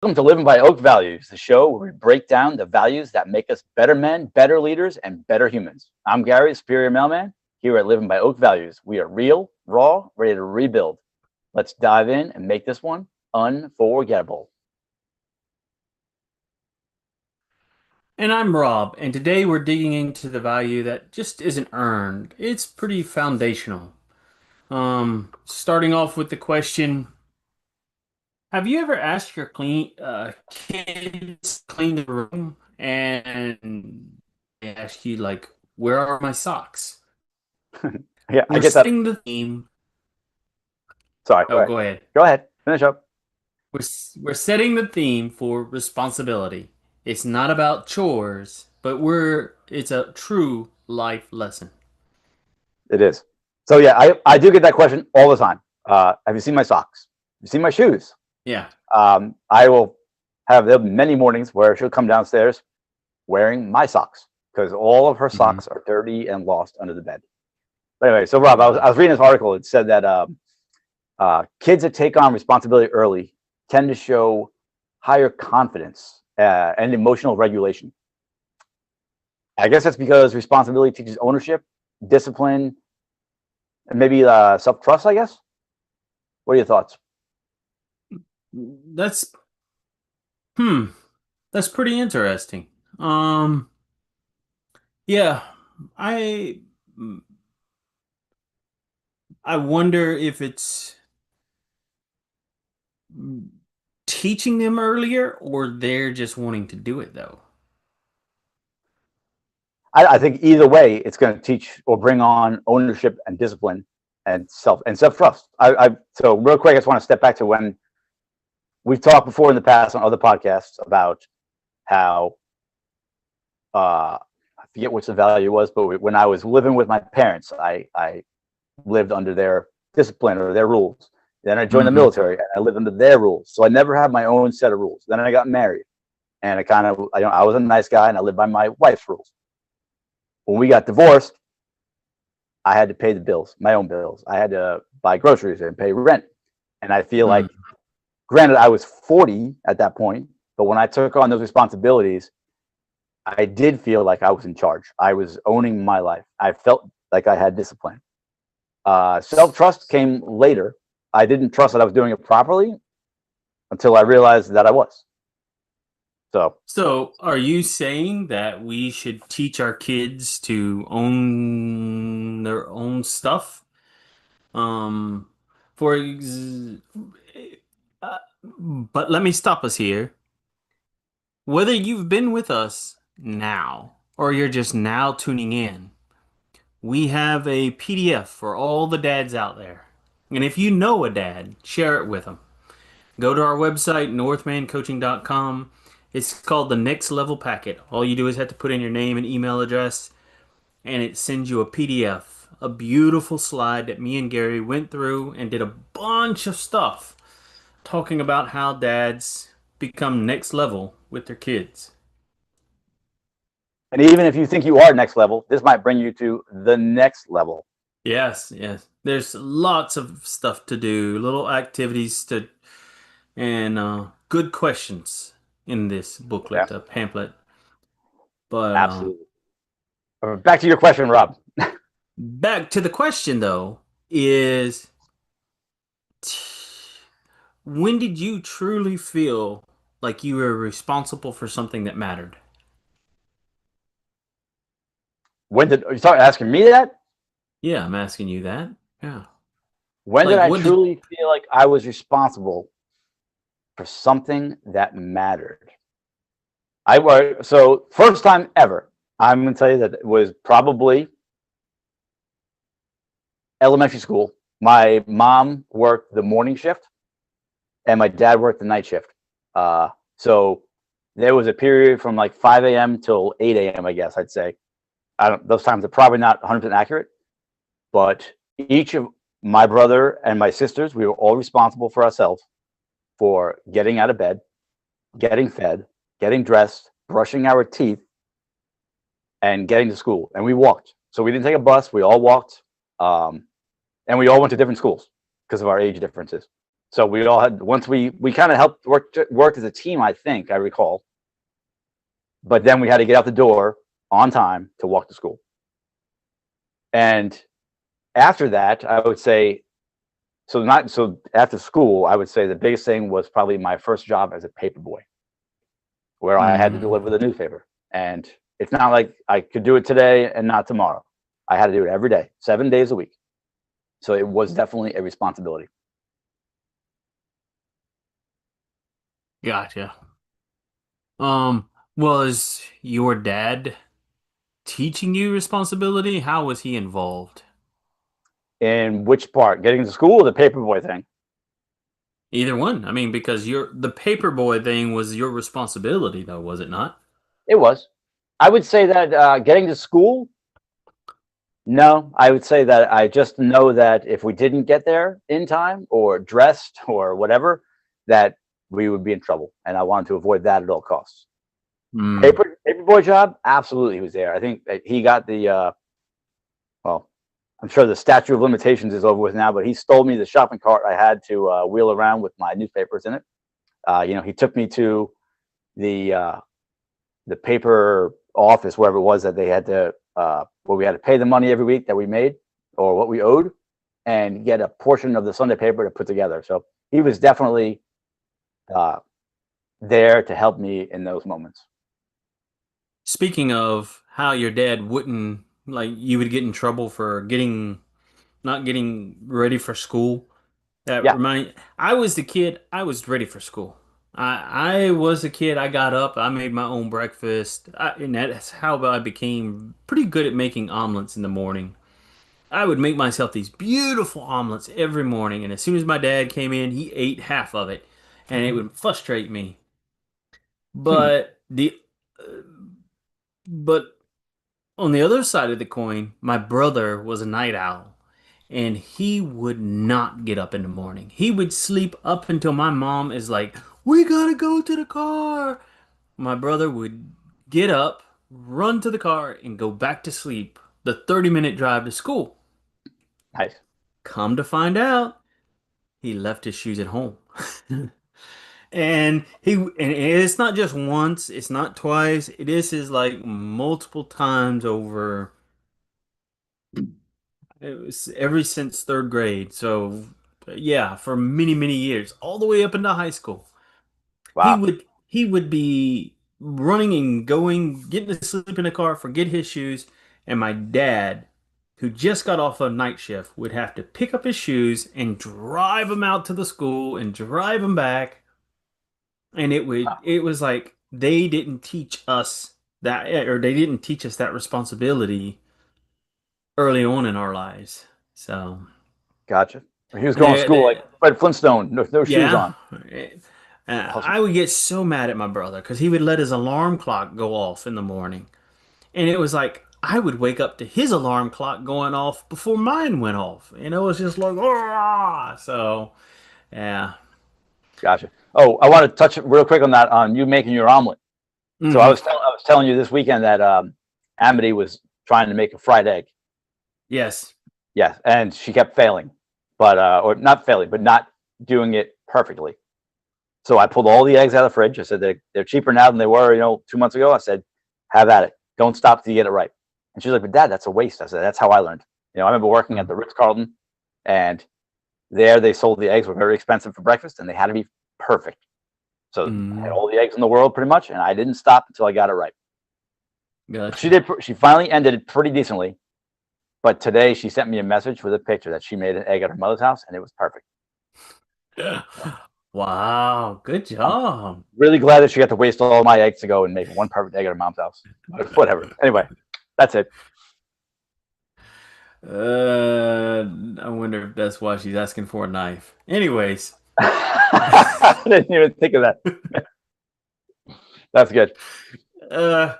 Welcome to Living by Oak Values, the show where we break down the values that make us better men, better leaders, and better humans. I'm Gary, the Superior Mailman. Here at Living by Oak Values, we are real, raw, ready to rebuild. Let's dive in and make this one unforgettable. And I'm Rob, and today we're digging into the value that just isn't earned. It's pretty foundational. Starting off with the question, have you ever asked your kids to clean the room and they ask you like, where are my socks? Yeah, I We're get that. setting the theme. Sorry, Oh, go ahead. go ahead, finish up. We're setting the theme for responsibility. It's not about chores, but it's a true life lesson. It is. So yeah, I do get that question all the time. Have you seen my socks? Have you seen my shoes? Yeah. I will have there many mornings where she'll come downstairs wearing my socks because all of her Mhm. socks are dirty and lost under the bed. But anyway, so Rob, I was reading this article. It said that kids that take on responsibility early tend to show higher confidence and emotional regulation. I guess that's because responsibility teaches ownership, discipline, and maybe self trust. I guess. What are your thoughts? That's hmm, that's pretty interesting. Um, yeah, I I wonder if it's teaching them earlier or they're just wanting to do it though. I think either way, it's going to teach or bring on ownership and discipline and self trust. So real quick, I just want to step back to when we've talked before in the past on other podcasts about how I forget which the value was, but when I was living with my parents, I lived under their discipline or their rules. Then I joined the Hmm. military and I lived under their rules. So I never had my own set of rules. Then I got married and I was a nice guy and I lived by my wife's rules. When we got divorced, I had to pay the bills, my own bills. I had to buy groceries and pay rent. And I feel like, granted, I was 40 at that point, but when I took on those responsibilities, I did feel like I was in charge. I was owning my life. I felt like I had discipline. Self trust came later. I didn't trust that I was doing it properly until I realized that I was. So So, are you saying that we should teach our kids to own their own stuff? Um, for ex but let me stop us here. Whether you've been with us now or you're just now tuning in, we have a PDF for all the dads out there. And if you know a dad, share it with them. Go to our website, northmancoaching.com. It's called the Next Level Packet. All you do is have to put in your name and email address, and it sends you a PDF, a beautiful slide that me and Gary went through and did a bunch of stuff talking about how dads become next level with their kids. and even if you think you are next level, this might bring you to the next level. Yes, yes. There's lots of stuff to do, little activities to, and good questions in this Yeah, booklet, pamphlet. But absolutely. Back to your question, Rob. back to the question though, is when did you truly feel like you were responsible for something that mattered? When did you start asking me that? Yeah, I'm asking you that. Yeah. When did Like I what did truly feel like I was responsible for something that mattered? I was so first time ever. I'm going to tell you that it was probably elementary school. My mom worked the morning shift, and my dad worked the night shift. So there was a period from like 5 a.m. till 8 a.m. I guess I'd say. I don't. Those times are probably not 100% accurate, but each of my brother and my sisters, we were all responsible for ourselves for getting out of bed, getting fed, getting dressed, brushing our teeth, and getting to school. And we walked. So we didn't take a bus. We all walked. Um, and we all went to different schools because of our age differences. So we all had once we kind of helped worked as a team. I think I recall, but then we had to get out the door on time to walk to school. And after that, I would say so after school, I would say the biggest thing was probably my first job as a paper boy, where I had to Mm. deliver the newspaper. And it's not like I could do it today and not tomorrow. I had to do it every day, 7 days a week. So it was definitely a responsibility. Gotcha. Was your dad teaching you responsibility? How was he involved? In which part? Getting to school or the paper boy thing? Either one. I mean, because the paperboy thing was your responsibility, though, was it not? It was. I would say that getting to school, no. I would say that I just know that if we didn't get there in time or dressed or whatever, that we would be in trouble. And I wanted to avoid that at all costs. Mm. Paper boy job, absolutely he was there. I think that he got the well, I'm sure the statute of limitations is over with now, but he stole me the shopping cart I had to wheel around with my newspapers in it. He took me to the the paper office, wherever it was that they had to, where we had to pay the money every week that we made or what we owed, and get a portion of the Sunday paper to put together. So he was definitely uh, there to help me in those moments. Speaking of how your dad wouldn't, like, you would get in trouble for not getting ready for school. Yeah, I was the kid, I was ready for school. I was a kid, I got up, I made my own breakfast, and that's how I became pretty good at making omelets in the morning. I would make myself these beautiful omelets every morning, and as soon as my dad came in, he ate half of it, and it would frustrate me. hmm, But but on the other side of the coin, my brother was a night owl, and he would not get up in the morning. He would sleep up until my mom is like, "We gotta go to the car." My brother would get up, run to the car, and go back to sleep. The 30-minute drive to school. nice. Come to find out, he left his shoes at home. And it's not just once, it's not twice. This is like multiple times over. It was ever since third grade. So yeah, for many, many years, all the way up into high school. Wow, He would be running and going, getting to sleep in the car, forget his shoes, and my dad, who just got off a night shift, would have to pick up his shoes and drive him out to the school and drive him back. And it was like they didn't teach us that, or they didn't teach us that responsibility early on in our lives. So. gotcha. He was going to They, school like they, Fred Flintstone, no shoes yeah. on. Awesome. I would get so mad at my brother because he would let his alarm clock go off in the morning. And it was like I would wake up to his alarm clock going off before mine went off. And it was just like, "Ah!" So, yeah. Gotcha. Oh, I want to touch real quick on that, on you making your omelet. So Hmm. I was telling you this weekend that Amity was trying to make a fried egg. Yes. Yes, and she kept failing, but or not failing, but not doing it perfectly. So I pulled all the eggs out of the fridge. I said they're cheaper now than they were, 2 months ago. I said, have at it. Don't stop till you get it right. And she's like, but Dad, that's a waste. I said, that's how I learned. I remember working at the Ritz Carlton, and there they sold the eggs were very expensive for breakfast, and they had to be perfect. So I had Mm, all the eggs in the world pretty much, and I didn't stop until I got it right. She gotcha. did. She finally ended it pretty decently. But today she sent me a message with a picture that she made an egg at her mother's house, and it was perfect. Wow. Good I'm job. really glad that she got to waste all my eggs to go and make one perfect egg at her mom's house. But whatever. Anyway, that's it. I wonder if that's why she's asking for a knife. Anyways. I didn't even think of that. That's good. Uh,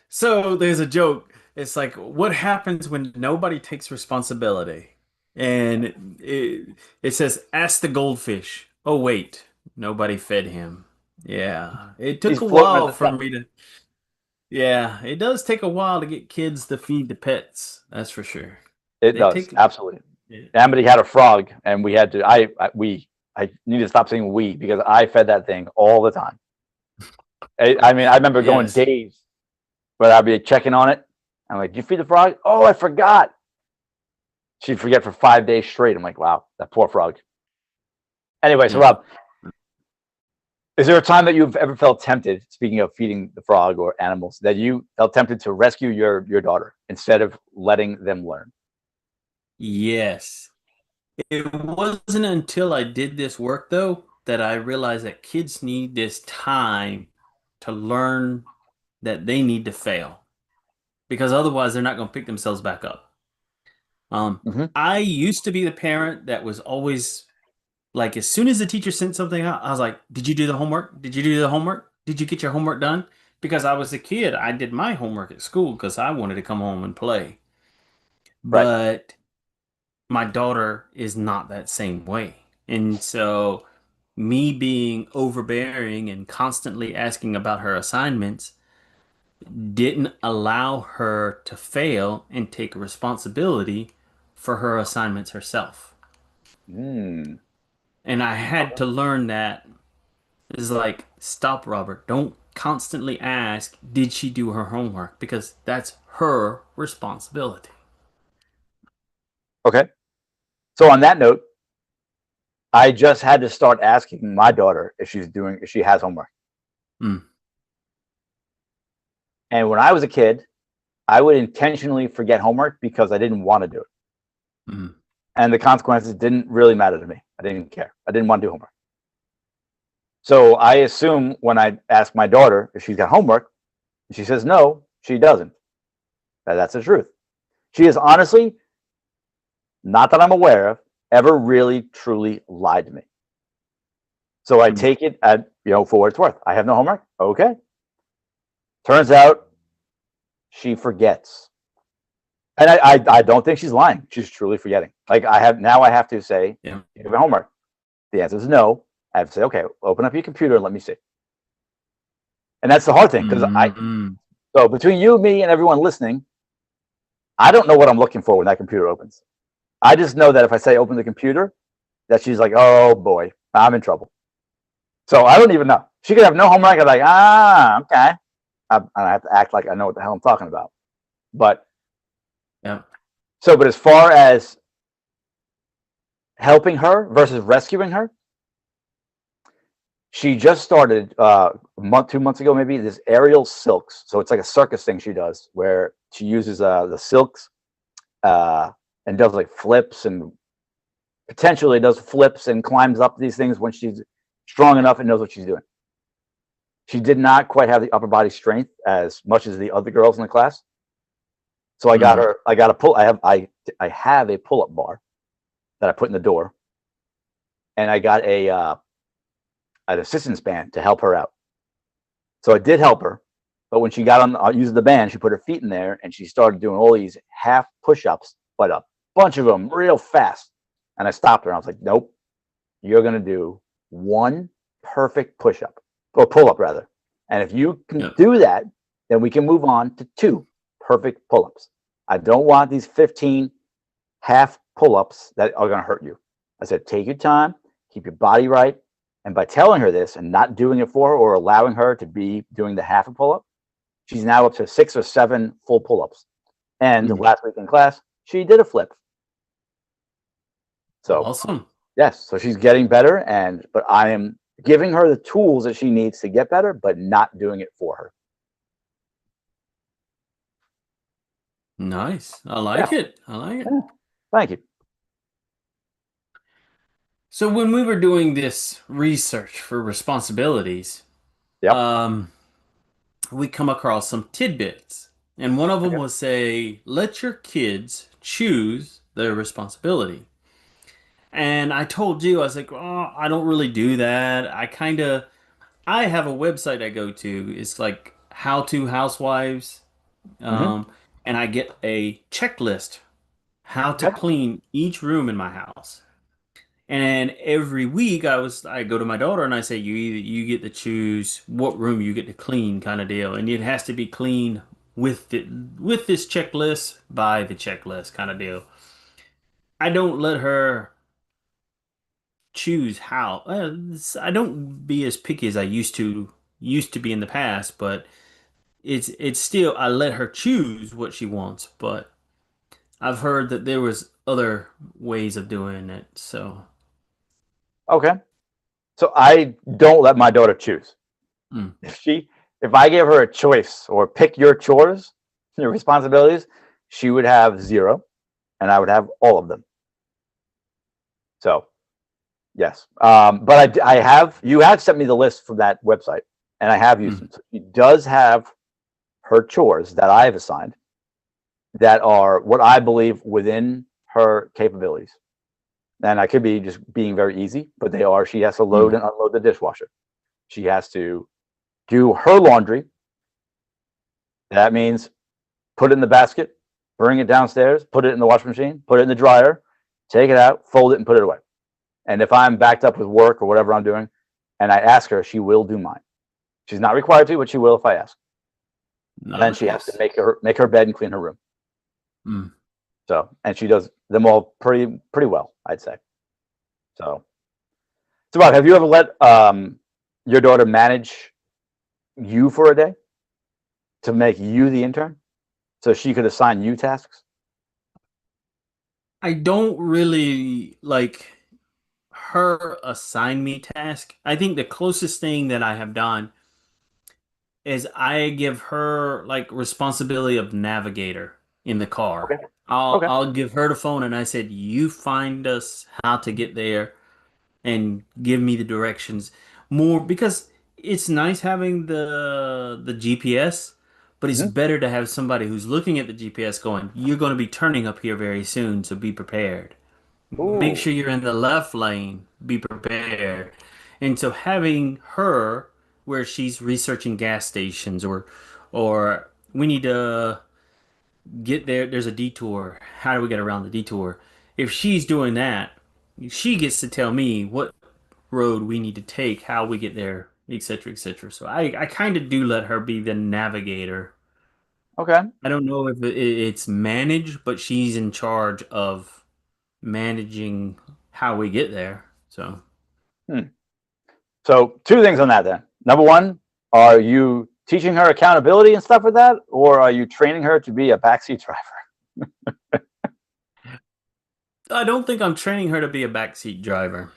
so there's a joke. It's like, what happens when nobody takes responsibility? And it says, ask the goldfish. Oh, wait, nobody fed him. Yeah, it He's took a floating at while the for top. me to. Yeah, it does take a while to get kids to feed the pets. That's for sure. It They does take. absolutely. Yeah. Amity had a frog, and we had to. We I need to stop saying we because I fed that thing all the time. I mean, I remember going Yes. days where I'd be checking on it. I'm like, "Did you feed the frog?" "Oh, I forgot." She'd forget for 5 days straight. I'm like, "Wow, that poor frog." Anyway, so Yeah. Rob, is there a time that you've ever felt tempted, speaking of feeding the frog or animals, that you felt tempted to rescue your daughter instead of letting them learn? Yes. It wasn't until I did this work, though, that I realized that kids need this time to learn that they need to fail because otherwise they're not going to pick themselves back up. Hmm. I used to be the parent that was always like, as soon as the teacher sent something out, I was like, "Did you do the homework? Did you do the homework? Did you get your homework done?" Because I was a kid, I did my homework at school because I wanted to come home and play. Right. But my daughter is not that same way. And so, me being overbearing and constantly asking about her assignments didn't allow her to fail and take responsibility for her assignments herself. Mm. And I had Okay. to learn that is like, stop, Robert. Don't constantly ask, did she do her homework? Because that's her responsibility. Okay. So on that note, I just had to start asking my daughter if she has homework. Mm, And when I was a kid, I would intentionally forget homework because I didn't want to do it. mm, And the consequences didn't really matter to me. I didn't care. I didn't want to do homework. So I assume when I ask my daughter if she's got homework, and she says no, she doesn't. That's the truth. She is honestly, not that I'm aware of, ever really truly lied to me. So I mm. take it at, for what it's worth. I have no homework. Okay. Turns out she forgets. And I don't think she's lying. She's truly forgetting. Like I have to say, Yeah. you have homework. The answer is no. I have to say, okay, open up your computer and let me see. And that's the hard thing because Mm, so between you, me, and everyone listening, I don't know what I'm looking for when that computer opens. I just know that if I say open the computer, that she's like, oh boy, I'm in trouble. So I don't even know. She could have no homework. I'm like, okay. I have to act like I know what the hell I'm talking about. But yeah. but as far as helping her versus rescuing her, she just started a month, 2 months ago, maybe this aerial silks. So it's like a circus thing she does where she uses the silks uh, and does like flips and potentially does flips and climbs up these things when she's strong enough and knows what she's doing. She did not quite have the upper body strength as much as the other girls in the class. So I got Mm, her. I got a pull. I have a pull up bar that I put in the door, and I got an assistance band to help her out. So it did help her. But when she got on using the band, she put her feet in there and she started doing all these half push ups, but a bunch of them real fast. And I stopped her and I was like, nope, you're going to do one perfect push up or pull up rather. And if you can yeah. do that, then we can move on to two perfect pull ups. I don't want these 15 half pull ups that are going to hurt you. I said, take your time, keep your body right. And by telling her this and not doing it for her or allowing her to be doing the half a pull up, she's now up to 6 or 7 full pull ups. And Mm, last week in class, she did a flip. So awesome. yes, so she's getting better, and but I am giving her the tools that she needs to get better, but not doing it for her. Nice. I Yeah, like it. I like it. yeah. Thank you. So when we were doing this research for responsibilities, Yep. um, we come across some tidbits. And one of them Okay. was say, let your kids choose their responsibility. And I told you, I was like, oh, I don't really do that. I have a website I go to. It's like How to Housewives. Hmm. Um, and I get a checklist how to Okay. clean each room in my house. And every week I go to my daughter and I say you get to choose what room you get to clean kind of deal. And it has to be clean with this checklist by the checklist kind of deal. I don't let her choose how. I don't be as picky as I used to be in the past, but it's still I let her choose what she wants, but I've heard that there was other ways of doing it. So, Okay. So I don't let my daughter choose. mm, If she, if I gave her a choice or pick your chores, your responsibilities, she would have zero, and I would have all of them. So yes, but I have you have sent me the list from that website, and I have used mm, them. So she does have her chores that I have assigned that are what I believe within her capabilities. And I could be just being very easy, but they are. She has to load mm. and unload the dishwasher. She has to do her laundry. That means put it in the basket, bring it downstairs, put it in the washing machine, put it in the dryer, take it out, fold it, and put it away. And if I'm backed up with work or whatever I'm doing, and I ask her, she will do mine. She's not required to, but she will if I ask. And then she has to Nice. make her bed and clean her room. Mm. So, and she does them all pretty well, I'd say. So, Rob, have you ever let your daughter manage you for a day to make you the intern, so she could assign you tasks? I don't really like her assign me task. I think the closest thing that I have done is I give her like responsibility of navigator in the car. Okay. I'll Okay. I'll give her the phone and I said, "You find us how to get there and give me the directions." More because it's nice having the GPS, but it's Hmm. better to have somebody who's looking at the GPS going, "You're going to be turning up here very soon, so be prepared." Make Ooh. sure you're in the left lane. Be prepared. And so having her where she's researching gas stations or we need to get there. There's a detour. How do we get around the detour? If she's doing that, she gets to tell me what road we need to take, how we get there, etc., etc. So I kind of do let her be the navigator. Okay. I don't know if it's managed, but she's in charge of managing how we get there. So Hmm. So, two things on that then. Number one, are you teaching her accountability and stuff with that, or are you training her to be a backseat driver? I don't think I'm training her to be a backseat driver.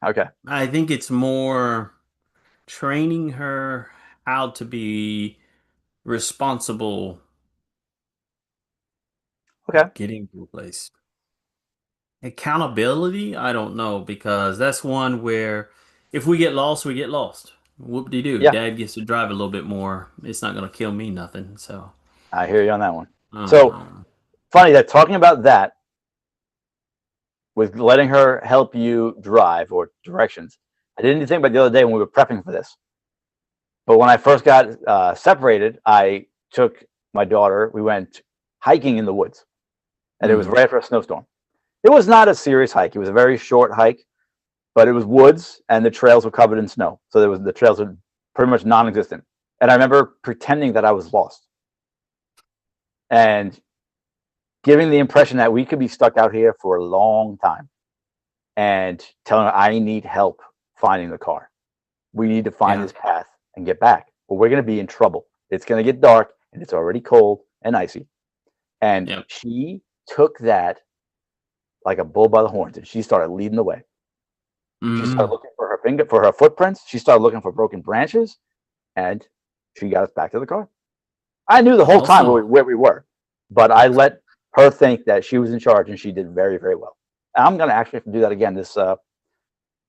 Okay. I think it's more training her how to be responsible Okay. getting to a place. Accountability, I don't know because that's one where if we get lost, we get lost. Whoop-de-doo. Yeah, Dad gets to drive a little bit more. It's not going to kill me nothing. So, I hear you on that one. So um, funny that talking about that with letting her help you drive or directions. I didn't even think about the other day when we were prepping for this. But when I first got separated, I took my daughter. We went hiking in the woods, and it was mm, right after a snowstorm. It was not a serious hike. It was a very short hike, but it was woods, and the trails were covered in snow. So the trails were pretty much non-existent. And I remember pretending that I was lost and giving the impression that we could be stuck out here for a long time, and telling her I need help finding the car. We need to find yeah, this path and get back, or we're going to be in trouble. It's going to get dark, and it's already cold and icy. And yep. she took that like a bull by the horns, and she started leading the way. She started Mm, looking for her footprints. She started looking for broken branches, and she got us back to the car. I knew the whole time awesome. where we were, but I let her think that she was in charge, and she did very, very well. And I'm going to actually have to do that again this,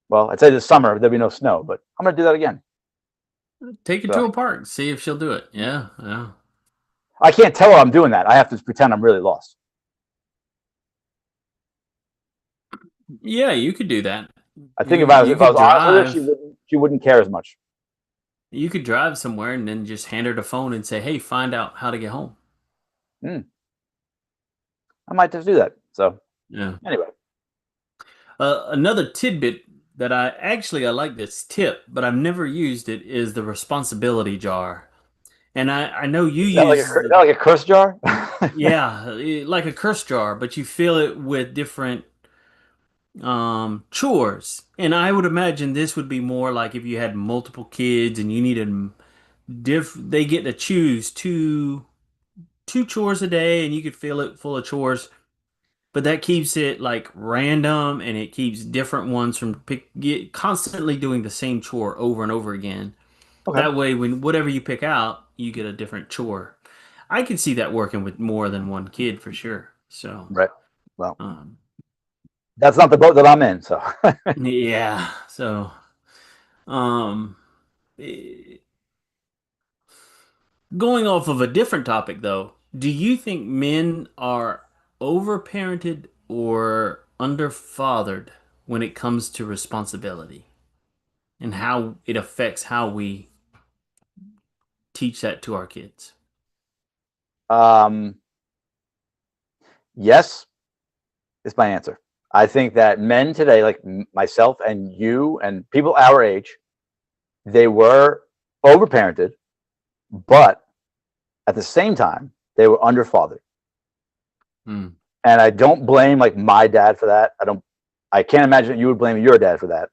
well, I'd say this summer. There'll be no snow, but I'm going to do that again. Take it So to a park. See if she'll do it. Yeah, yeah. I can't tell her I'm doing that. I have to pretend I'm really lost. Yeah, you could do that. I think You if you I could was honest with her, drive. she wouldn't care as much. You could drive somewhere and then just hand her the phone and say, "Hey, find out how to get home." Mm, I might just do that. So Yeah. anyway, Another tidbit that I like this tip, but I've never used it is the responsibility jar. And I know you use is that like a curse jar? yeah, like a curse jar, but you fill it with different chores. And I would imagine this would be more like if you had multiple kids and you needed they get to choose two chores a day and you could fill it full of chores. But that keeps it like random and it keeps different ones from constantly doing the same chore over and over again. Okay. That way, when whatever you pick out, you get a different chore. I can see that working with more than one kid for sure. So, Right. Well, um, that's not the boat that I'm in. So yeah. So, um, eh, going off of a different topic though, do you think men are overparented or underfathered when it comes to responsibility and how it affects how we teach that to our kids? um, yes is my answer. I think that men today, like myself and you and people our age, they were overparented, but at the same time, they were underfathered. Hmm. And I don't blame like my dad for that. I can't imagine that you would blame your dad for that.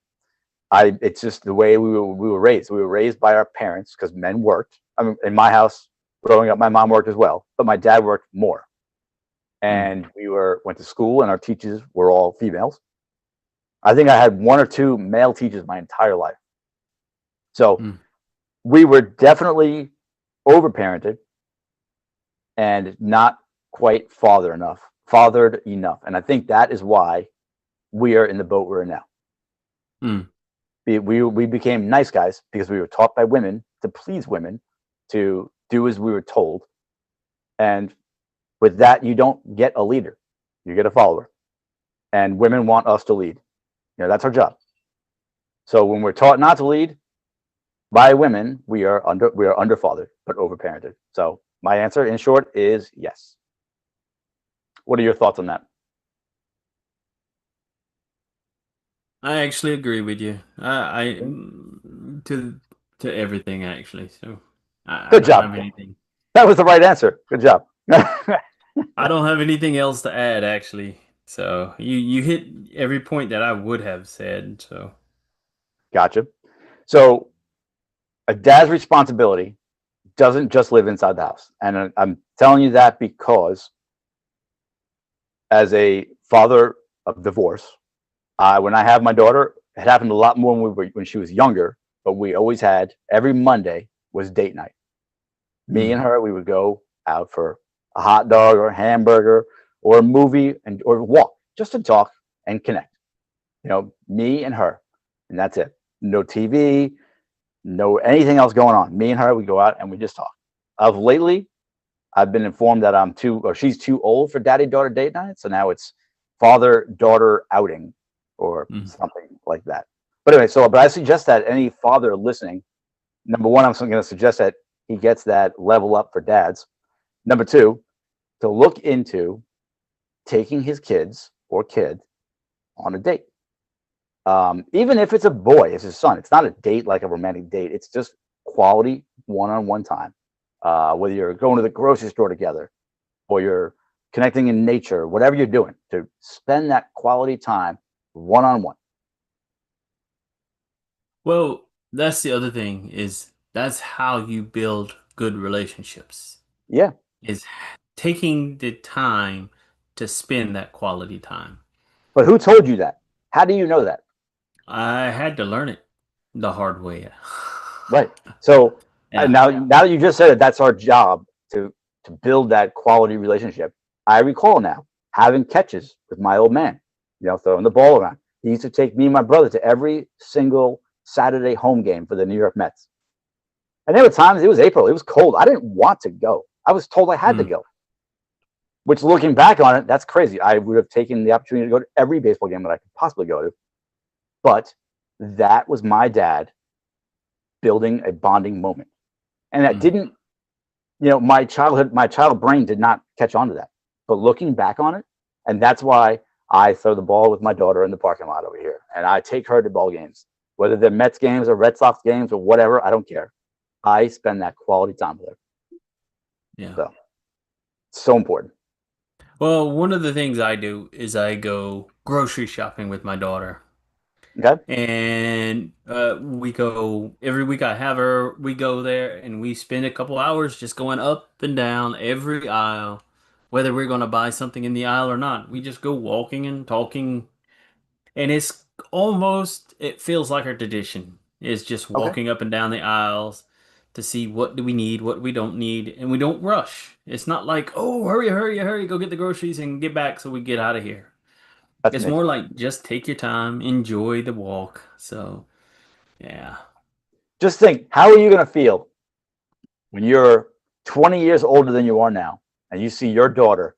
It's just the way we were raised. We were raised by our parents because men worked. I mean, in my house, growing up, my mom worked as well, but my dad worked more. Hmm. And went to school, and our teachers were all females. I think I had one or two male teachers my entire life. So Hmm. we were definitely overparented and not quite fathered enough. And I think that is why we are in the boat we're in now. Hmm. We became nice guys because we were taught by women to please women, to do as we were told. And with that, you don't get a leader, you get a follower. And women want us to lead. That's our job. So when we're taught not to lead by women, we are underfathered but overparented. So my answer, in short, is yes. What are your thoughts on that? I actually agree with you. To everything actually. So I Good don't job. have anything. That was the right answer. Good job. I don't have anything else to add actually. So you hit every point that I would have said. So Gotcha. So a dad's responsibility doesn't just live inside the house. And I'm telling you that because as a father of divorce, when I have my daughter, it happened a lot more when she was younger, but we always had every Monday was date night. Me mm, and her, we would go out for a hot dog or a hamburger or a movie or walk just to talk and connect. Me and her, and that's it. No TV, no anything else going on. Me and her, we go out and we just talk. Of lately, I've been informed that she's too old for daddy daughter date night. So now it's father daughter outing or mm. something like that. But anyway, but I suggest that any father listening, number one, I'm going to suggest that he gets that level up for dads. Number two, to look into taking his kids or kid on a date. Even if it's a boy, it's his son. It's not a date like a romantic date. It's just quality one-on-one time. Whether you're going to the grocery store together or you're connecting in nature, whatever you're doing, to spend that quality time one-on-one. Well, that's the other thing is that's how you build good relationships. Yeah. Is taking the time to spend that quality time. But who told you that? How do you know that? I had to learn it the hard way. Right. So Yeah. now that you just said it, that's our job to build that quality relationship. I recall now having catches with my old man, throwing the ball around. He used to take me and my brother to every single Saturday home game for the New York Mets. And there were times, it was April, it was cold. I didn't want to go. I was told I had to Mm, go. Which, looking back on it, that's crazy. I would have taken the opportunity to go to every baseball game that I could possibly go to. But that was my dad building a bonding moment. And that mm. didn't, my child brain did not catch on to that. But looking back on it, and that's why I throw the ball with my daughter in the parking lot over here. And I take her to ball games, whether they're Mets games or Red Sox games or whatever, I don't care. I spend that quality time with her. Yeah. So, so important. Well, one of the things I do is I go grocery shopping with my daughter. Okay. And we go every week. I have her. We go there and we spend a couple hours just going up and down every aisle, whether we're going to buy something in the aisle or not. We just go walking and talking, and it feels like our tradition is just Okay. walking up and down the aisles to see what do we need, what we don't need, and we don't rush. It's not like, oh, hurry, hurry, hurry, go get the groceries and get back so we get out of here. That's It's me. more like just take your time, enjoy the walk. So. Yeah. Just think, how are you going to feel when you're 20 years older than you are now and you see your daughter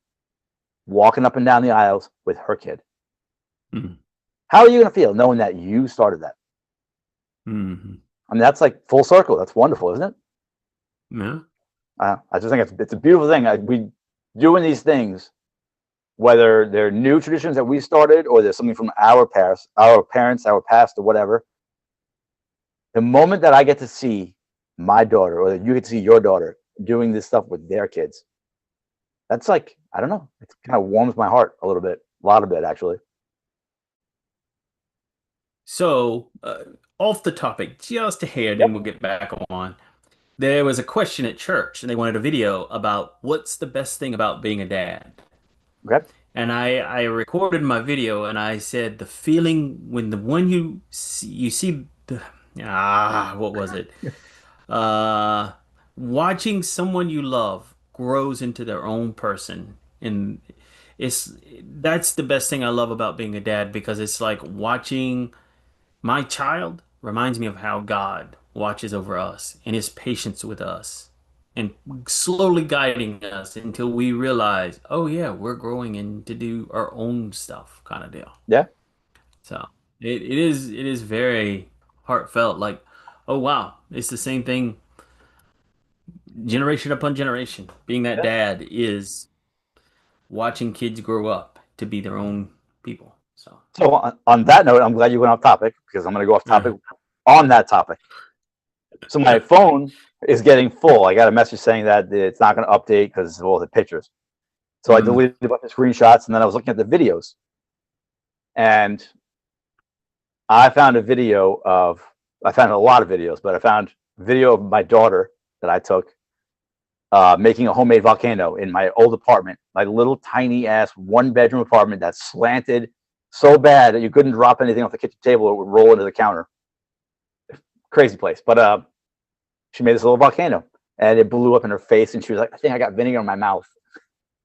walking up and down the aisles with her kid? Mm-hmm. How are you going to feel knowing that you started that? Mm-hmm. I mean, that's like full circle. That's wonderful, isn't it? Yeah. I just think it's a beautiful thing. We doing these things, whether they're new traditions that we started or there's something from our parents, our past, or whatever. The moment that I get to see my daughter, or that you get to see your daughter doing this stuff with their kids, that's like, I don't know, it kind of warms my heart a little bit, a lot of it actually. So, off the topic, just a hair, then Yep. we'll get back on. There was a question at church, and they wanted a video about what's the best thing about being a dad. Okay. And I recorded my video, and I said the feeling when the one you see the what was it? Uh, Watching someone you love grows into their own person, and it's that's the best thing I love about being a dad because it's like watching my child reminds me of how God watches over us and his patience with us and slowly guiding us until we realize, oh yeah, we're growing in to do our own stuff kind of deal. Yeah. So it is very heartfelt, like, oh wow, it's the same thing generation upon generation. Being that Yeah. dad is watching kids grow up to be their own people. So So on that note, I'm glad you went off topic because I'm going to go off topic on that topic. So my phone is getting full. I got a message saying that it's not going to update because of all the pictures. So I deleted a bunch of screenshots and then I was looking at the videos. And I found a lot of videos, but I found a video of my daughter that I took making a homemade volcano in my old apartment, my little tiny ass 1-bedroom apartment that slanted so bad that you couldn't drop anything off the kitchen table; it would roll into the counter. Crazy place. But she made this little volcano, and it blew up in her face, and she was like, "I think I got vinegar in my mouth."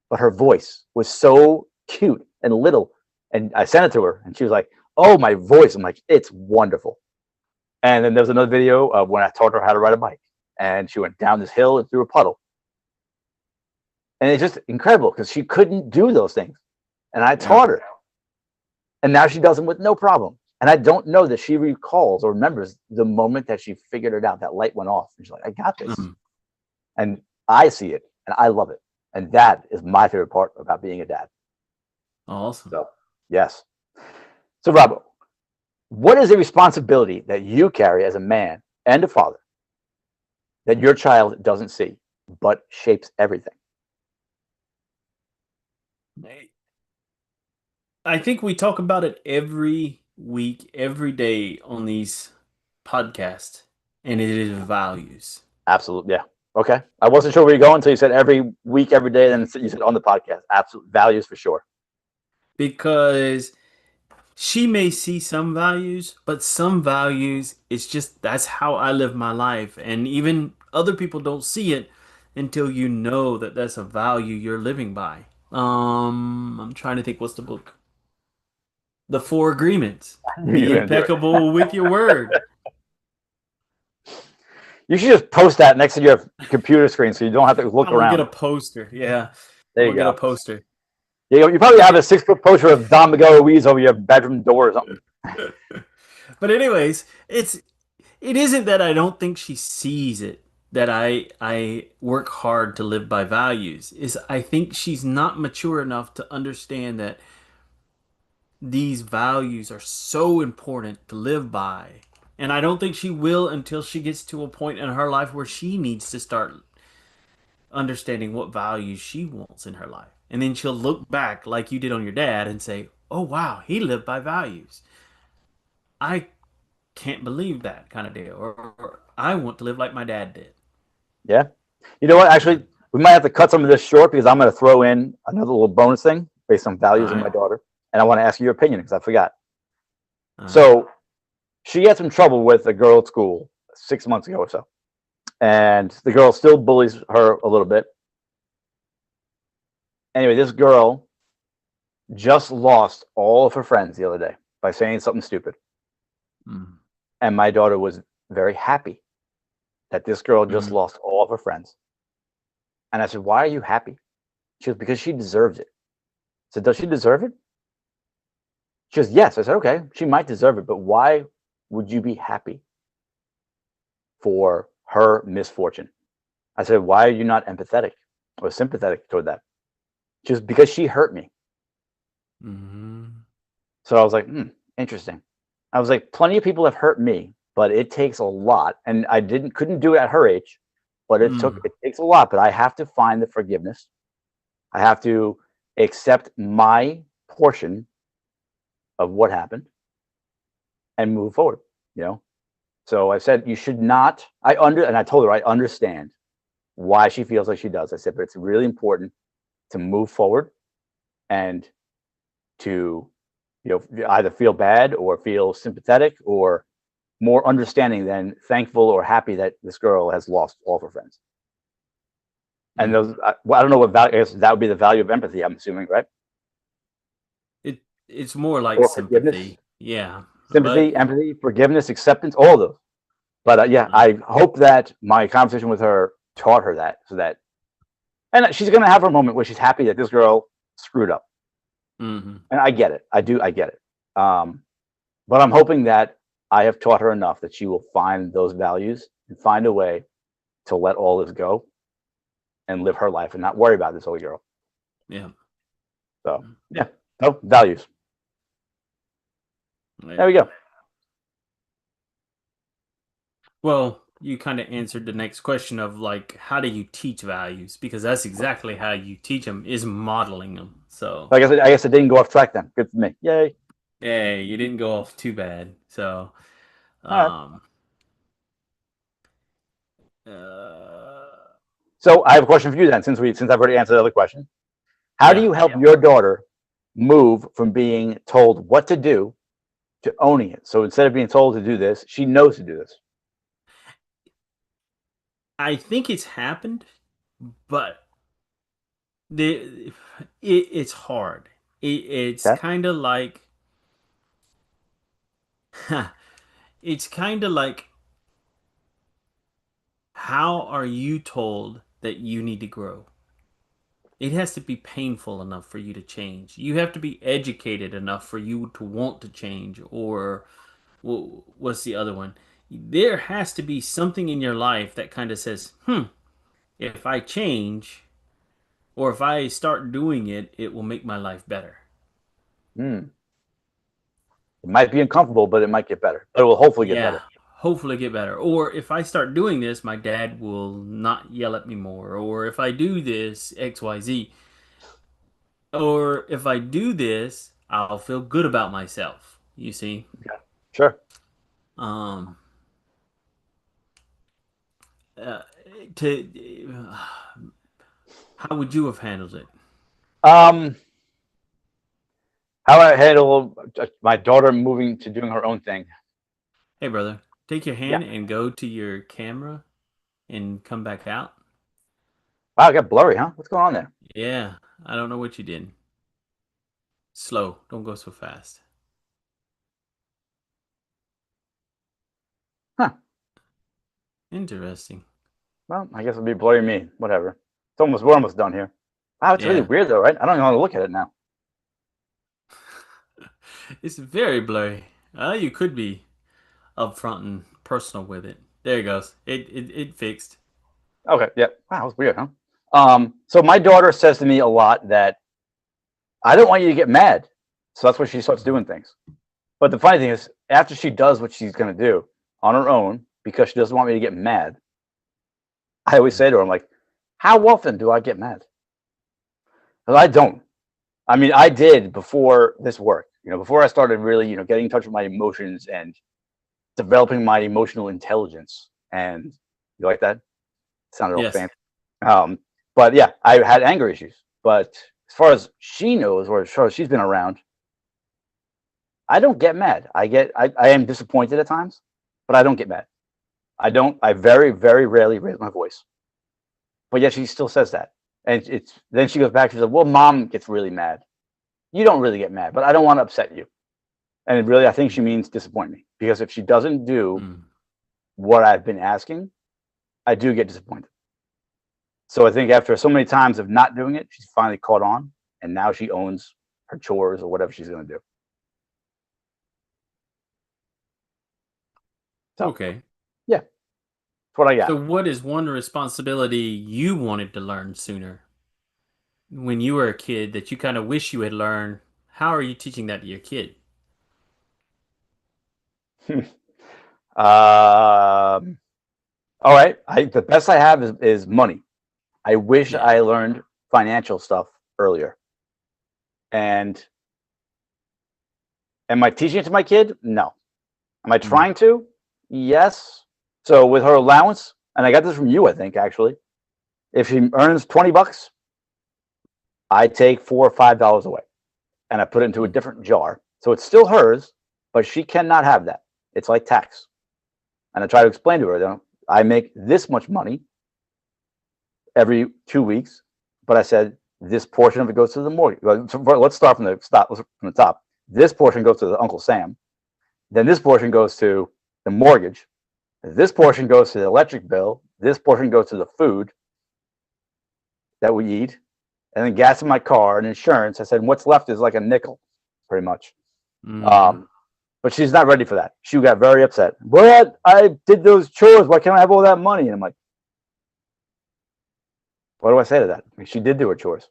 But her voice was so cute and little, and I sent it to her, and she was like, "Oh, my voice!" I'm like, "It's wonderful." And then there was another video of when I taught her how to ride a bike, and she went down this hill and through a puddle. And it's just incredible because she couldn't do those things. And I taught her. And now she does them with no problem. And I don't know that she recalls or remembers the moment that she figured it out. That light went off. And she's like, I got this. And I see it and I love it. And that is my favorite part about being a dad. awesome. So, yes. So, Robbo, what is the responsibility that you carry as a man and a father that your child doesn't see but shapes everything? I think we talk about it every week, every day on these podcasts, and it is values. Absolutely. Yeah. Okay. I wasn't sure where you're going until you said every week, every day. Then you said on the podcast. Absolute values for sure. Because she may see some values, but some values, it's just that's how I live my life. And even other people don't see it until you know that that's a value you're living by. I'm trying to think what's the book? The Four Agreements. Be impeccable with your word. You should just post that next to your computer screen so you don't have to look I'm gonna around. get a poster. Yeah. There you Get go. a poster. You probably have a 6-foot poster of Don Miguel Ruiz over your bedroom door or something. But anyways, it isn't that I don't think she sees it that I work hard to live by values. Is I think she's not mature enough to understand that these values are so important to live by. And I don't think she will until she gets to a point in her life where she needs to start understanding what values she wants in her life. And then she'll look back like you did on your dad and say, oh wow, he lived by values. I can't believe that kind of deal. Or I want to live like my dad did. Yeah. You know what? Actually, we might have to cut some of this short because I'm going to throw in another little bonus thing based on All values of right. my daughter. And I want to ask you your opinion because I forgot. All right. So she had some trouble with a girl at school 6 months ago or so. And the girl still bullies her a little bit. Anyway, this girl just lost all of her friends the other day by saying something stupid. Mm. And my daughter was very happy that this girl just Mm. lost all of her friends. And I said, why are you happy? She goes, because she deserves it. I said, does she deserve it? She goes, yes. I said, okay, she might deserve it, but why would you be happy for her misfortune? I said, why are you not empathetic or sympathetic toward that? Just because she hurt me. Mm. So I was like, interesting. I was like, plenty of people have hurt me, but it takes a lot. And I couldn't do it at her age, but it Mm. takes a lot. But I have to find the forgiveness. I have to accept my portion of what happened and move forward, you know? So I said, you should not, and I told her I understand why she feels like she does. I said, but it's really important to move forward and to, either feel bad or feel sympathetic or more understanding than thankful or happy that this girl has lost all of her friends. And Mm. those, well, I don't know what value, I guess that would be the value of empathy, I'm assuming, right? It's more like Or forgiveness, sympathy. Yeah. But sympathy, empathy, forgiveness, acceptance, all of those. But yeah, uh, I hope that my conversation with her taught her that, so that, and she's going to have her moment where she's happy that this girl screwed up. mhm. And I get it. I get it. But I'm hoping that I have taught her enough that she will find those values and find a way to let all this go and live her life and not worry about this other girl. Yeah. So yeah, no values. There Yeah. we go. Well, you kind of answered the next question of like, how do you teach values? Because that's exactly how you teach them is modeling them. So, I guess I didn't go off track then. Good for me. Yay. hey, you didn't go off too bad. So, All right. um, uh, So I have a question for you then, since I've already answered the other question. How do yeah, you help your daughter move from being told what to do to owning it? So instead of being told to do this, she knows to do this. I think it's happened, but the it's hard. It's Okay. kind of like, it's kind of like, how are you told that you need to grow? It has to be painful enough for you to change. You have to be educated enough for you to want to change. Or what's the other one? There has to be something in your life that kind of says, if I change or if I start doing it, it will make my life better. Hmm. It might be uncomfortable, but it might get better. But it will hopefully get Yeah, better. hopefully get better. Or if I start doing this, my dad will not yell at me more. Or if I do this, XYZ. Or if I do this, I'll feel good about myself. You see? Okay. Sure. Um, uh, to how would you have handled it? Um, how I handle my daughter moving to doing her own thing. Hey, brother, take your Yeah. hand and go to your camera and come back out. Wow, it got blurry, huh? What's going on there? Yeah, I don't know what you did. Slow. Don't go so fast. Huh. Interesting. Well, I guess it'll be blurry me. Whatever. We're almost done here. Wow, it's really Yeah. weird though, right? I don't know how to look at it now. It's very blurry. You could be upfront and personal with it. There it goes. It fixed. Okay. Yeah. Wow, it's weird, huh? So my daughter says to me a lot that I don't want you to get mad. So that's why she starts doing things. But the funny thing is, after she does what she's gonna do on her own, because she doesn't want me to get mad, I always say to her, I'm like, how often do I get mad? Because I don't. I mean, I did before this work. Before I started really, getting in touch with my emotions and developing my emotional intelligence. And you like that? Sounded all Yes. fancy. But yeah, I had anger issues. But as far as she knows, or as far as she's been around, I don't get mad. I am disappointed at times, but I don't get mad. I very, very rarely raise my voice. But yet she still says that. And then she goes back, she's like, well, mom gets really mad. You don't really get mad, but I don't want to upset you. And really, I think she means disappoint me, because if she doesn't do what I've been asking, I do get disappointed. So I think after so many times of not doing it, she's finally caught on, and now she owns her chores or whatever she's going to do. So, Okay. yeah, that's what I got. So what is one responsibility you wanted to learn sooner when you were a kid that you kind of wish you had learned? How are you teaching that to your kid? All right. The best I have is money. I wish Yeah. I learned financial stuff earlier. And am I teaching it to my kid? No. Am I trying to? Yes. So with her allowance, and I got this from you, I think, actually, if she earns $20, I take $4 or $5 away and I put it into a different jar. So it's still hers, but she cannot have that. It's like tax. And I try to explain to her, I make this much money every 2 weeks, but I said this portion of it goes to the mortgage. Let's start from the top. This portion goes to the Uncle Sam. Then this portion goes to the mortgage. This portion goes to the electric bill. This portion goes to the food that we eat, and then gas in my car and insurance. I said, what's left is like a nickel, pretty much. But she's not ready for that. She got very upset. What? I did those chores. Why can't I have all that money? And I'm like, what do I say to that? I mean, she did do her chores.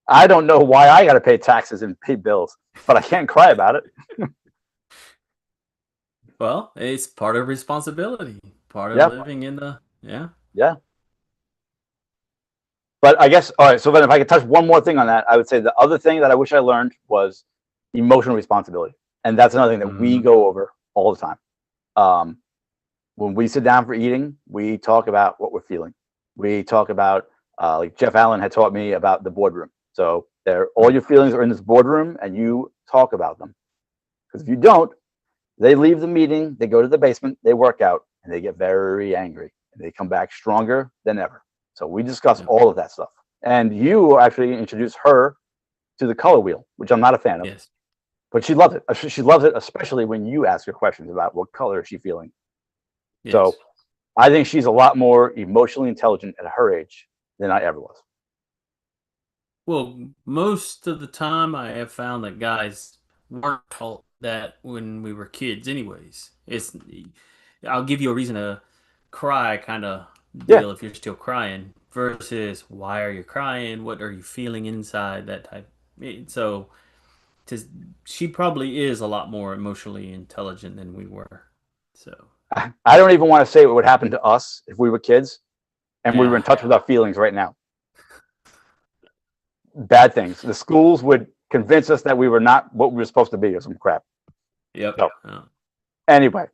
I don't know why I got to pay taxes and pay bills, but I can't cry about it. Well, it's part of responsibility, part of Yeah. living in the, yeah. Yeah. But I guess, all right, so then if I could touch one more thing on that, I would say the other thing that I wish I learned was emotional responsibility. And that's another thing that we go over all the time. When we sit down for eating, we talk about what we're feeling. We talk about, like Jeff Allen had taught me about the boardroom. So all your feelings are in this boardroom and you talk about them. Because if you don't, they leave the meeting, they go to the basement, they work out, and they get very angry. And they come back stronger than ever. So we discuss all of that stuff. And you actually introduced her to the color wheel, which I'm not a fan of. Yes. But she loves it. She loves it, especially when you ask her questions about what color is she feeling. Yes. So I think she's a lot more emotionally intelligent at her age than I ever was. Well, most of the time I have found that guys weren't taught that when we were kids anyways. I'll give you a reason to cry kind of deal if you're still crying versus why are you crying? What are you feeling inside? That type. So she probably is a lot more emotionally intelligent than we were. So I don't even want to say what would happen to us if we were kids and we were in touch with our feelings right now. Bad things. The schools would convince us that we were not what we were supposed to be or some crap. Yep. So, anyway,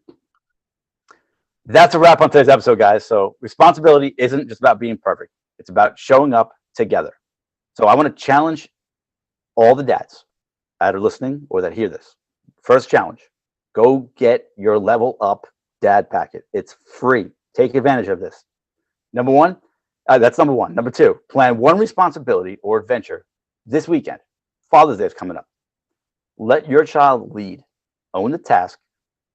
that's a wrap on today's episode, guys. So responsibility isn't just about being perfect. It's about showing up together. So I want to challenge all the dads that are listening or that hear this. First challenge, go get your Level Up Dad Packet. It's free. Take advantage of this. Number one, that's number one. Number two, plan one responsibility or adventure this weekend. Father's Day is coming up. Let your child lead, own the task,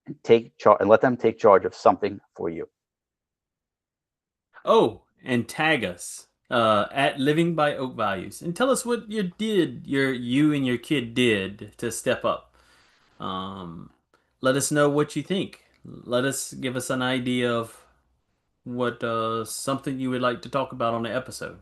and take charge, and let them take charge of something for you. Oh, and tag us at Living by Oak Values and tell us what you and your kid did to step up. Let us know what you think. Give us an idea of what something you would like to talk about on the episode.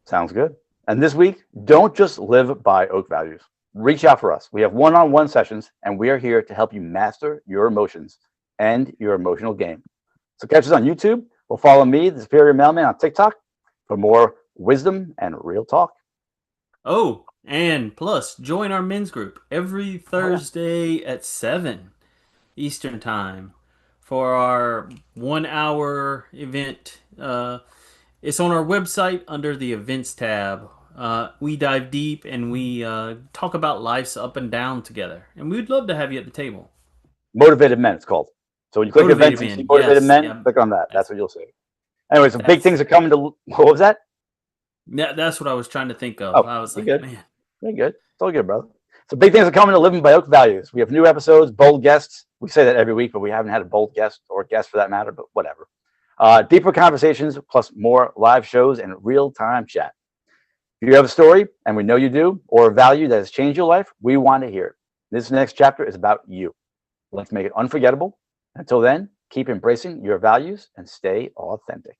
Sounds good. And this week, don't just live by Oak Values. Reach out for us. We have one-on-one sessions, and we are here to help you master your emotions and your emotional game. So catch us on YouTube or follow me, the Superior Mailman, on TikTok for more wisdom and real talk. Oh, and plus, join our men's group every Oh, yeah. Thursday at 7 Eastern Time for our 1 hour event. It's on our website under the events tab. We dive deep and we talk about life's up and down together. And we'd love to have you at the table. Motivated Men, it's called. So when you click Motivated events and see men. Motivated Yes. Men, Yeah. click on that. That's That's what you'll see. Anyway, so big that's things are coming to. What was that? yeah, that's what I was trying to think of. Oh, I was you're like, good. man. You're good. It's all good, brother. So big things are coming to Living by Oak Values. We have new episodes, bold guests. We say that every week, but we haven't had a bold guest or guest for that matter, but whatever. Deeper conversations, plus more live shows and real-time chat. If you have a story, and we know you do, or a value that has changed your life, we want to hear it. This next chapter is about you. Let's make it unforgettable. Until then, keep embracing your values and stay authentic.